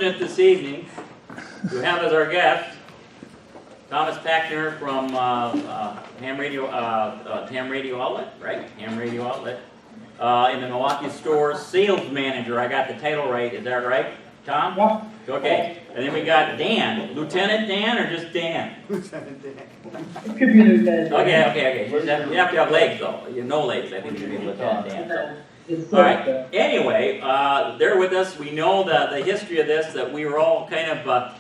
This evening, we have as our guest Thomas Packner from Ham Radio Outlet, right? Ham Radio Outlet in the Milwaukee store, sales manager. I got the title right. Is that right, Tom? Yep. Okay. And then we got Dan, Lieutenant Dan, or just Dan? Lieutenant Dan. It could be Lieutenant Dan. Okay. You have to have legs though. You have no legs. I think you should be Lieutenant Dan. So. It's All right. Anyway, they're with us. We know the history of this, that we were all kind of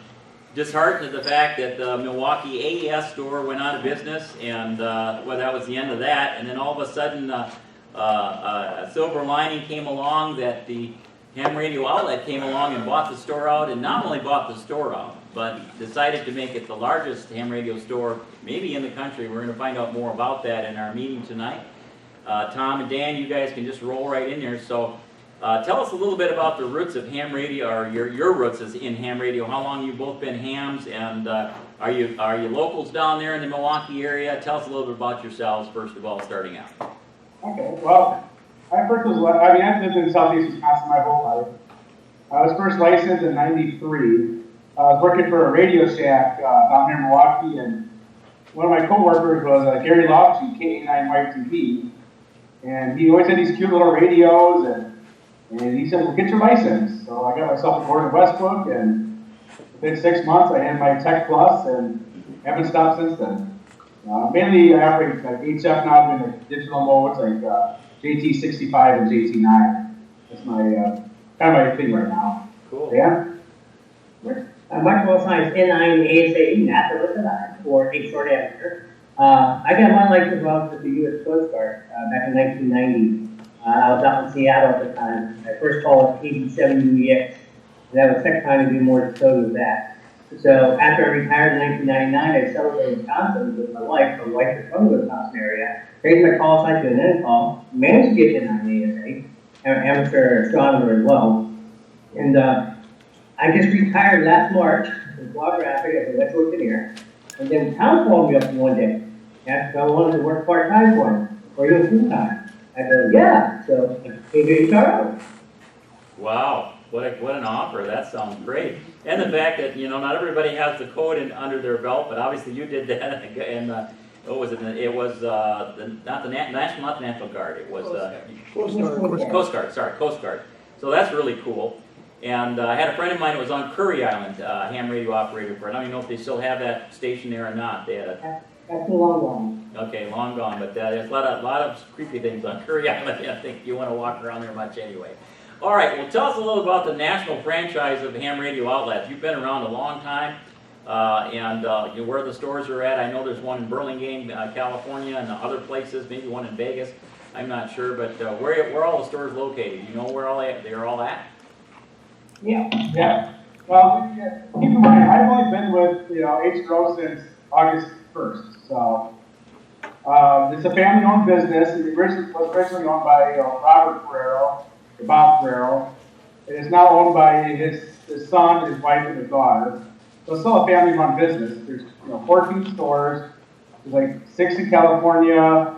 disheartened at the fact that the Milwaukee AES store went out of business, and well, that was the end of that. And then all of a sudden, a silver lining came along that the Ham Radio Outlet came along and bought the store out, and not only bought the store out, but decided to make it the largest ham radio store maybe in the country. We're going to find out more about that in our meeting tonight. Tom and Dan, you guys can just roll right in there. So tell us a little bit about the roots of ham radio, or your roots is in ham radio. How long you've both been hams, and are you locals down there in the Milwaukee area? Tell us a little bit about yourselves, first of all, starting out. Okay, well, I've lived in Southeast Wisconsin my whole life. I was first licensed in '93. I was working for a Radio Shack down here in Milwaukee, and one of my coworkers was Gary Lofsky, K89YTV. And he always had these cute little radios, and he said, well, get your license. So I got myself a board in Westbrook, and within 6 months, I had my Tech Plus, and haven't stopped since then. Mainly, I operate like HF now, doing like digital modes, like JT65 and JT9. That's my kind of my thing right now. Cool. Yeah? My call sign is N9ASAE, NASA with an I, or a short answer. I got my license when I was with the U.S. Coast Guard back in 1990. I was out in Seattle at the time. I first called it KB7UEX, and that was the second time to do more code with that. So after I retired in 1999, I settled in Wisconsin with my wife from White from the Wisconsin area. Raised my call sign to an N call, managed to get N9ASA, amateur astronomer as well. And I just retired last March with blog graphic as an electrical engineer. And then Tom called me up one day, asked if I wanted to work part-time for him, or even full-time. I go, yeah, so maybe you start out. Wow, what an offer. That sounds great. And the fact that, not everybody has the code under their belt, but obviously you did that. And what was it? It was not the National Guard. It was Coast Guard. Sorry, Coast Guard. So that's really cool. And I had a friend of mine that was on Curry Island, ham radio operator for it. I don't even know if they still have that station there or not. They had That's long gone. Okay, long gone, but there's a lot of creepy things on Curry Island. I think you want to walk around there much anyway. All right, well, tell us a little about the national franchise of Ham Radio Outlets. You've been around a long time, and where the stores are at. I know there's one in Burlingame, California, and other places, maybe one in Vegas. I'm not sure, but where are all the stores located? You know where they're all at? Yeah. Well, keep in mind, I've only been with H-Grow since August 1st. So it's a family-owned business. It was originally owned by Robert Ferrero, Bob Ferrero. It is now owned by his son, his wife, and his daughter. So it's still a family-run business. There's 14 stores. There's like 6 in California,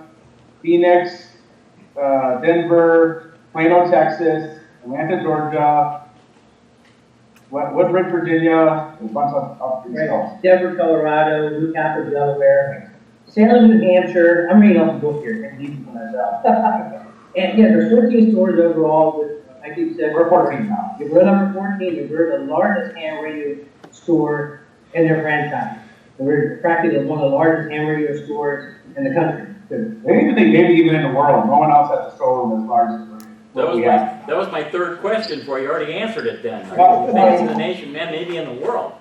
Phoenix, Denver, Plano, Texas, Atlanta, Georgia, Woodbridge, Virginia, a bunch of Right. Denver, Colorado, Newcastle, Delaware, Salem, New Hampshire. I'm reading off the book here. I'm deep for myself. And there's 14 stores overall. With, like you said, We're 14 now. We're number 14. We're the largest ham radio store in their franchise. And we're practically one of the largest ham radio stores in the country. Maybe even in the world. No one else has a showroom as large as That was my third question for you. You already answered it then. Are you biggest in the nation, man, maybe in the world?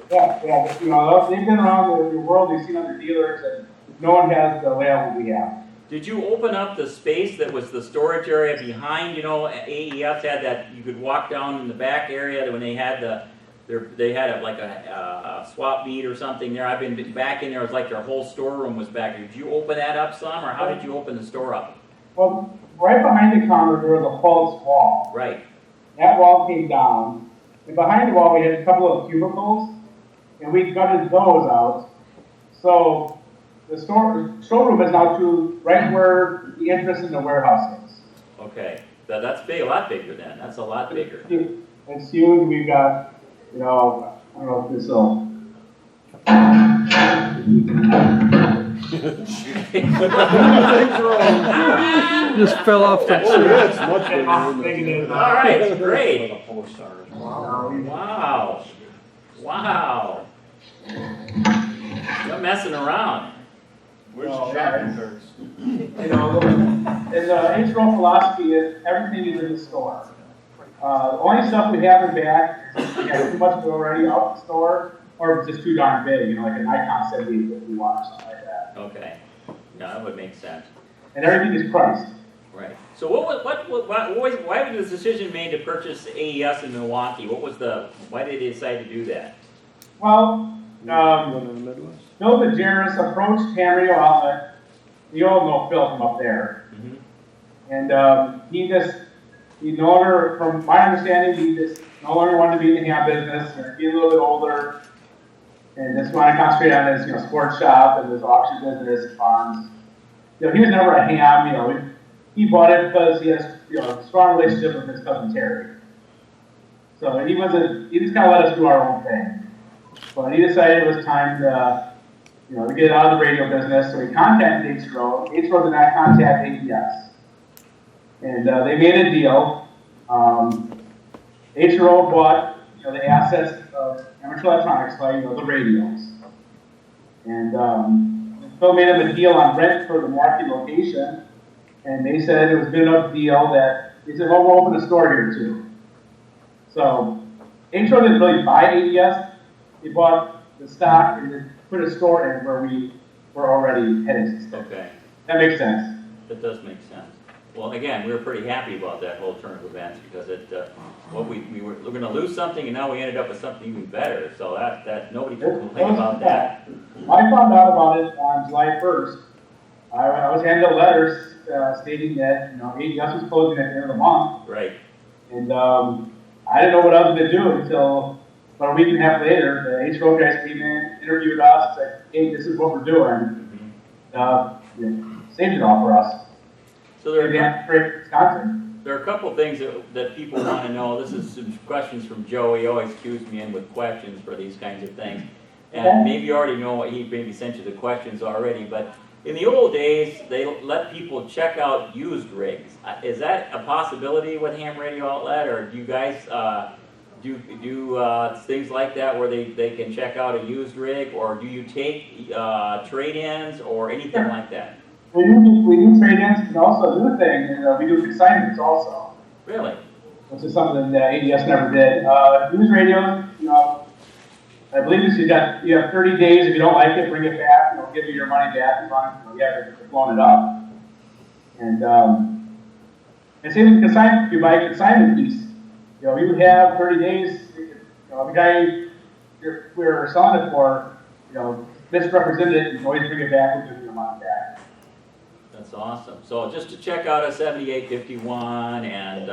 Yeah. They've been around the world. They've seen other dealers, and no one has the layout that we have. Did you open up the space that was the storage area behind? AES had that you could walk down in the back area when they had a swap meet or something there. I've been back in there. It was like their whole storeroom was back there. Did you open that up some, or how did you open the store up? Well, right behind the counter there was a false wall. Right. That wall came down, and behind the wall we had a couple of cubicles, and we gutted those out. So the showroom is now right where the entrance in the warehouse is. Okay, that's big, a lot bigger then. That's a lot bigger. It's huge. We've got I don't know if this will. Just fell off the Oh, yeah, it's much bigger All than right, great. Wow. Wow. Wow. You're messing around. Where's Oh, the yeah, shopping it's- carts? And the intro philosophy is everything is in the store. The only stuff we have in back is we have too much already out the store, or if it's just too darn big, like an Icon 7851 or something like that. Okay. No, that would make sense. And everything is priced. Right. So why was the decision made to purchase AES in Milwaukee? Why did they decide to do that? Well, One in the Midwest? Bill DeGeris approached Ham Radio Outlet. You all know Phil from up there. Mm-hmm. And he no longer, from my understanding, he just no longer wanted to be in the ham business. He's a little bit older, and just wanted to concentrate on his, sports shop and his auction business and farms. He was never a ham. He bought it because he has, a strong relationship with his cousin Terry. So he just kind of let us do our own thing. But he decided it was time to, to get out of the radio business. So he contacted H-Row. H-Row did not contact AES. And they made a deal. H-Row bought, the assets of Amateur Electronics, like, the radios. And Phil made them a deal on rent for the Milwaukee location. And they said it was a good enough deal that they said, well, we'll open a store here too. So H-Row didn't really buy AES. They bought the stock and then put a store in where we were already headed. Okay. That makes sense. That does make sense. Well, again, we were pretty happy about that whole turn of events because we were going to lose something and now we ended up with something even better. So that nobody can complain about that. I found out about it on July 1st. I was handed letters stating that AES was closing at the end of the month, Right. and I didn't know what I was going to do until about a week and a half later. The H-Row guys came in, interviewed us, said, "Hey, this is what we're doing." Saved it all for us. So there Wisconsin. are a couple things that people want to know. This is some questions from Joe. He always cues me in with questions for these kinds of things. And Okay. maybe you already know what he maybe sent you the questions already, but in the old days, they let people check out used rigs. Is that a possibility with Ham Radio Outlet, or do you guys do things like that where they can check out a used rig, or do you take trade-ins or anything like that? We do trade-ins, and also a new thing is we do consignments also, Really? which is something that AES never did. Used radios, I believe you have 30 days. If you don't like it, bring it back. We'll give you your money back as long as you haven't blown it up. And same with consignment. If you buy a consignment piece, you have 30 days. The guy we're selling it for, misrepresented it. You can always bring it back. We'll give you your money back. That's awesome. So just to check out a 7851 and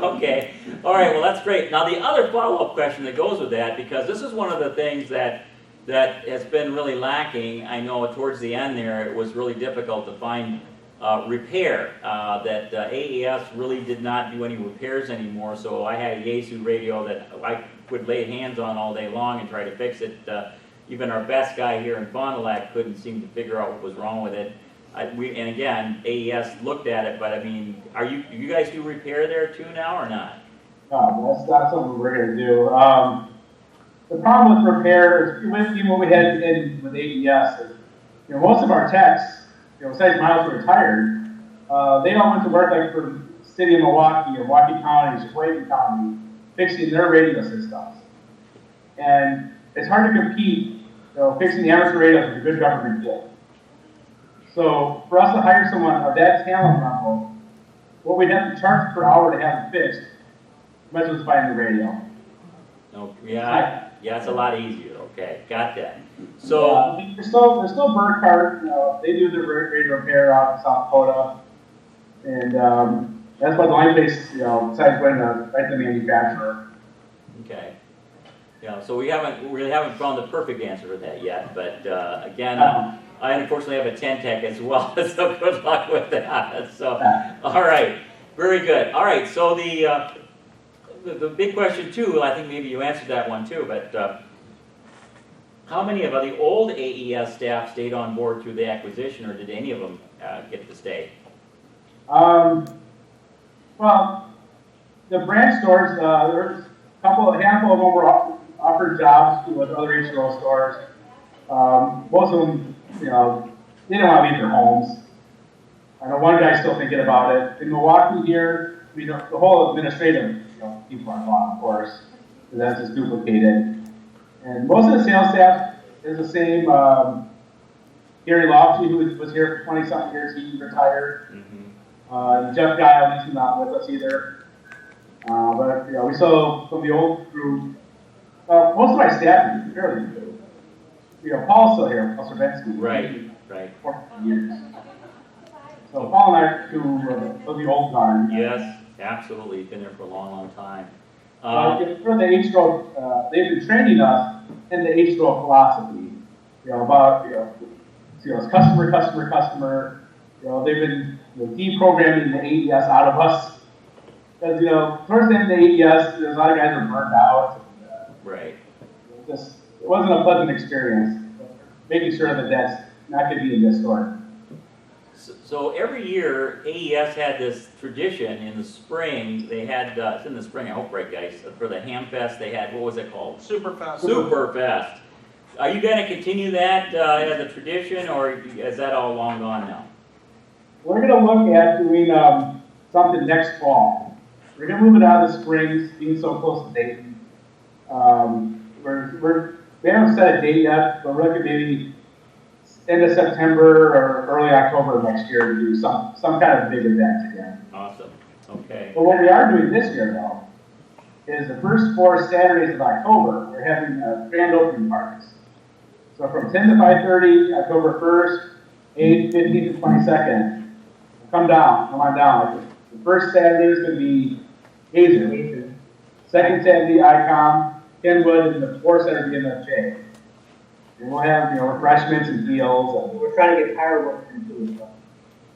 okay. All right. Well, that's great. Now the other follow-up question that goes with that, because this is one of the things that has been really lacking. I know towards the end there, it was really difficult to find repair. That AES really did not do any repairs anymore. So I had a Yaesu radio that I would lay hands on all day long and try to fix it. Even our best guy here in Fond du Lac couldn't seem to figure out what was wrong with it. And again, AES looked at it, but I mean, do you guys do repair there too now or not? No, that's not something we're going to do. The problem with repair is, even when we had in with AES, is, most of our techs, besides Miles who retired, they all went to work like for the city of Milwaukee or Milwaukee County, Sheboygan County, fixing their radio systems. And it's hard to compete, fixing the amateur radios with a good government deal. So for us to hire someone of that talent level, what we'd have to charge per hour to have it fixed, might as well just buying the radio. No, yeah, it's a lot easier. Okay, got that. So There's still Burkhardt, they do the radio repair out in South Dakota, and that's about the only place, besides going to right to the manufacturer. okay. Yeah, so we haven't found the perfect answer for that yet, but again, I unfortunately have a 10 tech as well, so good luck with that. So, all right. Very good. All right, so the big question too, I think maybe you answered that one too, but how many of the old AES staff stayed on board through the acquisition, or did any of them get to stay? Well, the branch stores, there's a handful of them were offered jobs with other H2O stores. Most of them, they didn't want to leave their homes. I know one guy's still thinking about it. In Milwaukee here, the whole administrative, people are gone, of course, because that's just duplicated. And most of the sales staff is the same. Gary Lofty, who was here for 20-something years, he retired. Jeff Guile, he's not with us either. But we saw from the old group, most of my staff is fairly new. Paul's still here, Paul Cervetsky. Right. 14 years. So Paul and I, who of the old guard. Yes, absolutely. Been there for a long, long time. For the H2O, they've been training us in the H2O philosophy. About it's customer. They've been deprogramming the AES out of us. Because towards the end of the AES, there's a lot of guys that are burned out. Right. It wasn't a pleasant experience. Making sure that that's not going to be in this store. So every year, AES had this tradition in the spring. They had, it's in the spring, I hope, right, guys? For the Ham Fest, they had, what was it called? Superfest. Are you going to continue that as a tradition, or is that all long gone now? We're going to look at doing something next fall. We're going to move it out of the springs, being so close to Dayton. We haven't set a date yet, but we're looking maybe end of September or early October next year to do some kind of big event again. Awesome. Okay. But what we are doing this year, though, is the first 4 Saturdays of October, we're having grand opening parties. So from 10 to 5:30, October 1st, 8th, 15th, and 22nd, come on down. The first Saturday is going to be Hazen. Second Saturday, ICOM, Kenwood, and the fourth Saturday, MFJ. And we'll have, refreshments and deals. We're trying to get fireworks into as well.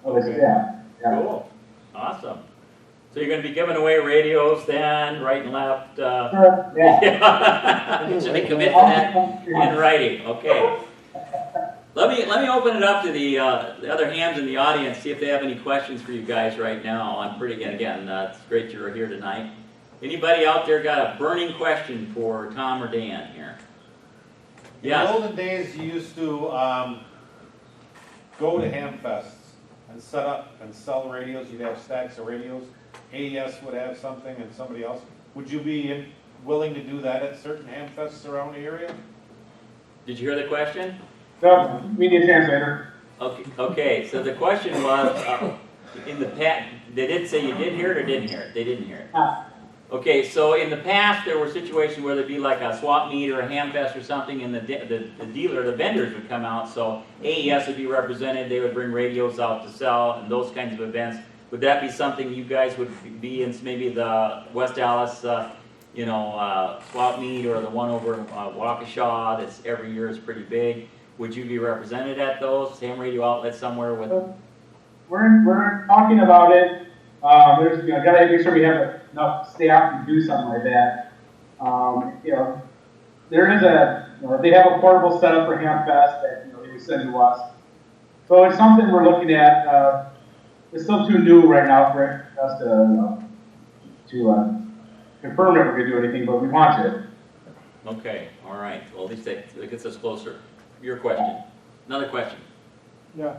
Okay. Yeah. Cool. Awesome. So you're going to be giving away radios then, right and left? Sure. Yeah. Should they commit to that in writing? Okay. Let me open it up to the other hands in the audience, see if they have any questions for you guys right now. I'm pretty, again, it's great you're here tonight. Anybody out there got a burning question for Tom or Dan here? Yes. In the olden days, you used to go to Hamfests and set up and sell radios. You'd have stacks of radios. AES would have something and somebody else. Would you be willing to do that at certain Hamfests around the area? Did you hear the question? No, media translator. Okay. So the question was, in the past, they did say you did hear it or didn't hear it? They didn't hear it. Okay, so in the past, there were situations where there'd be like a swap meet or a Hamfest or something, and the dealer, the vendors would come out, so AES would be represented, they would bring radios out to sell, and those kinds of events. Would that be something you guys would be in, maybe the West Dallas, swap meet, or the one over Waukesha that's every year is pretty big? Would you be represented at those, ham radio outlets somewhere with? We're talking about it. There's, gotta make sure we have enough staff to do something like that. There is they have a portable setup for Hamfest that, they send to us. So it's something we're looking at. It's still too new right now for us to confirm that we're gonna do anything, but we want to. Okay, all right. Well, at least that gets us closer. Your question. Another question. Yeah,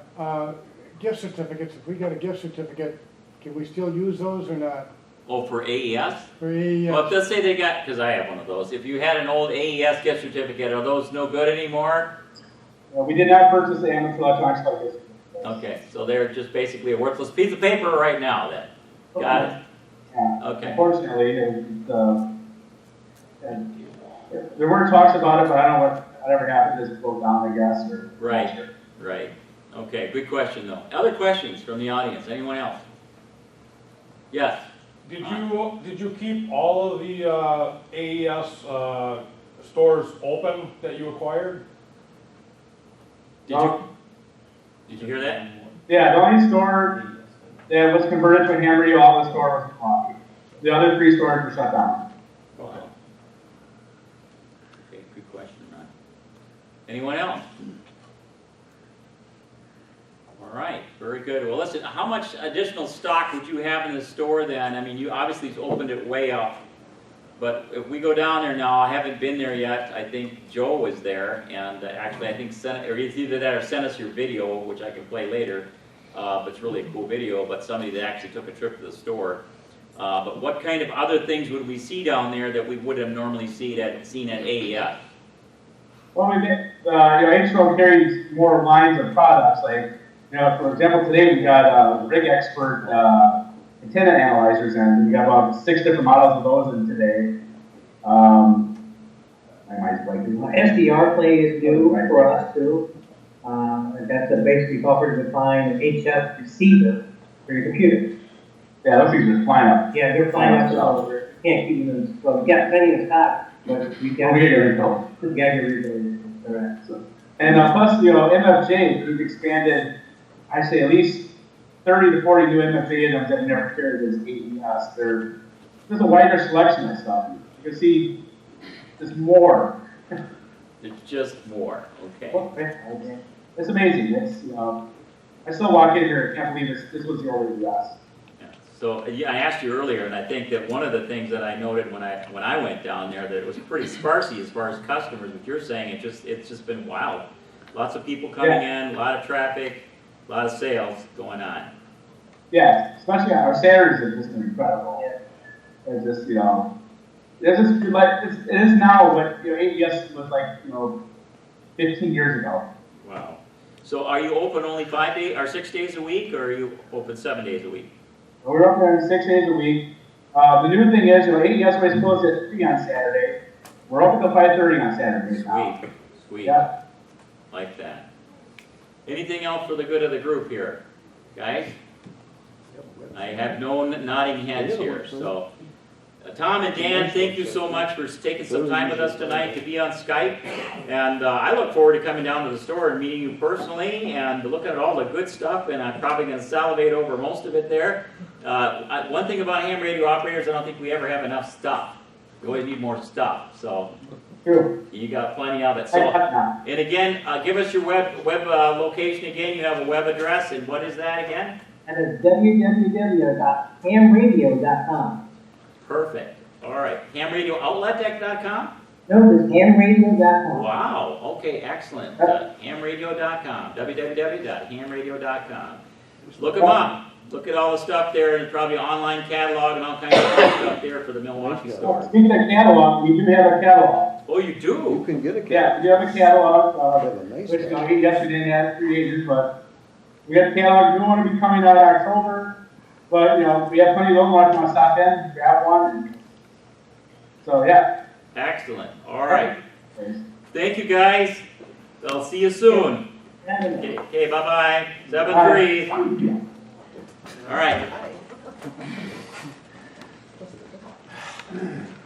gift certificates, if we got a gift certificate, can we still use those or not? Oh, for AES? For AES? Well, let's say they got, because I have one of those. If you had an old AES gift certificate, are those no good anymore? We did not purchase the amateur electronics like this. Okay, so they're just basically a worthless piece of paper right now then. Got it? Yeah. Okay. Unfortunately, there were talks about it, but I don't know whatever happened. It broke down, I guess. Or Right. Okay, good question though. Other questions from the audience? Anyone else? Yes. Did you keep all of the AES stores open that you acquired? Did you hear that? Yeah, the only store that was converted to a ham radio outlet store was Milwaukee. The other 3 stores were shut down. Wow. Okay, good question, Ron. Anyone else? All right, very good. Well, listen, how much additional stock would you have in the store then? I mean, you obviously opened it way up, but if we go down there now, I haven't been there yet. I think Joe was there, and actually, I think or it's either that or send us your video, which I can play later. But it's really a cool video. But somebody that actually took a trip to the store. But what kind of other things would we see down there that we would have normally seen at AES? Well, H-Road carries more lines of products. Like, for example, today we got Rig Expert antenna analyzers, and we got about 6 different models of those in today. I might like SDR play is new for us too. That's a basically software defined HF receiver for your computer. Yeah, those things are flying up. Yeah, they're flying up all over. You can't keep them. Well, we got plenty of stock, but we got We get your info. Correct. And plus, MFJ, we've expanded, I say at least 30 to 40 new MFJ items that we never carried as AES. There's a wider selection of stuff. You can see there's more. There's just more, okay. It's amazing. I still walk in here and can't believe this was the old AES. Yeah. So yeah, I asked you earlier, and I think that one of the things that I noted when I went down there, that it was pretty sparsy as far as customers. But you're saying it's just been wild. Lots of people coming in, a lot of traffic, a lot of sales going on. Yeah, especially our Saturdays have just been incredible. It's just it is now what AES was like 15 years ago. Wow. So are you open only 5 days or 6 days a week, or are you open 7 days a week? We're up there 6 days a week. The new thing is, AES always closes at 3 on Saturday. We're open till 5:30 on Saturdays now. Sweet. Yeah. Like that. Anything else for the good of the group here, guys? I have no nodding heads here, so. Tom and Dan, thank you so much for taking some time with us tonight to be on Skype. And I look forward to coming down to the store and meeting you personally and looking at all the good stuff. And I'm probably going to salivate over most of it there. One thing about ham radio operators, I don't think we ever have enough stuff. We always need more stuff. So True. you got plenty of it. So, and again, give us your web location again. You have a web address. And what is that again? And it's www.hamradio.com. Perfect. All right. HamRadioOutletTech.com? No, it's hamradio.com. Wow. Okay, excellent. Hamradio.com. www.hamradio.com. Look them up. Look at all the stuff there, and probably online catalog and all kinds of stuff there for the Milwaukee store. Speaking of catalog, we do have a catalog. Oh, you do? You can get a Yeah, we have a catalog, Have a nice which catalog. yes, we didn't have 3 ages, but we got a catalog. We don't want to be coming out in October, but we have plenty of them. Want to stop in, grab one. So yeah. Excellent. All right. Thank you, guys. I'll see you soon. Okay, bye-bye. 7-3. All right.